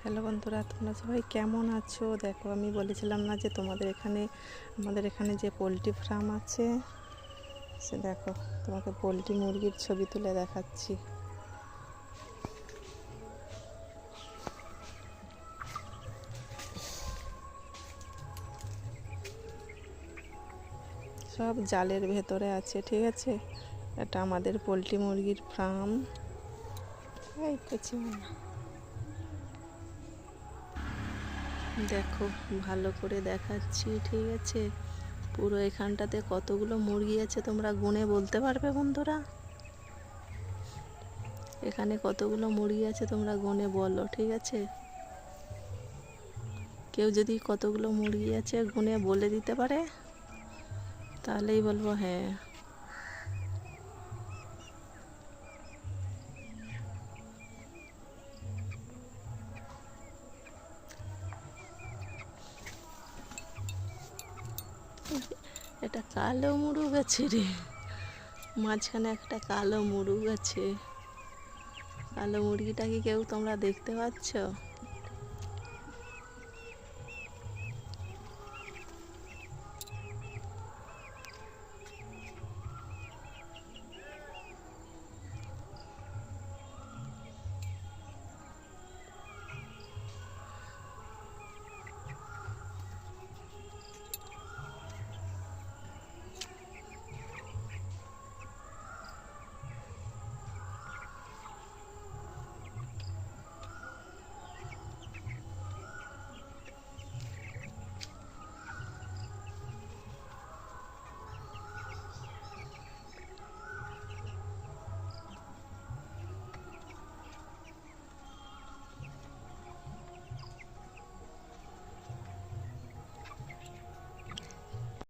Hello বন্ধুরা, তোমরা সবাই কেমন আছো? দেখো, আমি বলেছিলাম না যে আমাদের এখানে যে পোলট্রি ফার্ম আছে, সে দেখো তোমাকে পোলট্রি মুরগির ছবি তুলে দেখাচ্ছি। সব জালের ভেতরে আছে, ঠিক আছে। এটা আমাদের পোলট্রি মুরগির ফার্ম। এই তো দেখো, ভালো করে দেখাচ্ছি, ঠিক আছে। পুরো এখানটাতে কতগুলো মুরগি আছে তোমরা গুনে বলতে পারবে বন্ধুরা? এখানে কতগুলো মুরগি আছে তোমরা গুনে বলো, ঠিক আছে। কেউ যদি কতগুলো মুরগি আছে গুনে বলে দিতে পারে তাহলেই বলবো হ্যাঁ। এটা কালো মুরগ আছে রে, মাঝখানে একটা কালো মুরগ আছে। কালো মুরগিটা কি কেউ তোমরা দেখতে পাচ্ছ?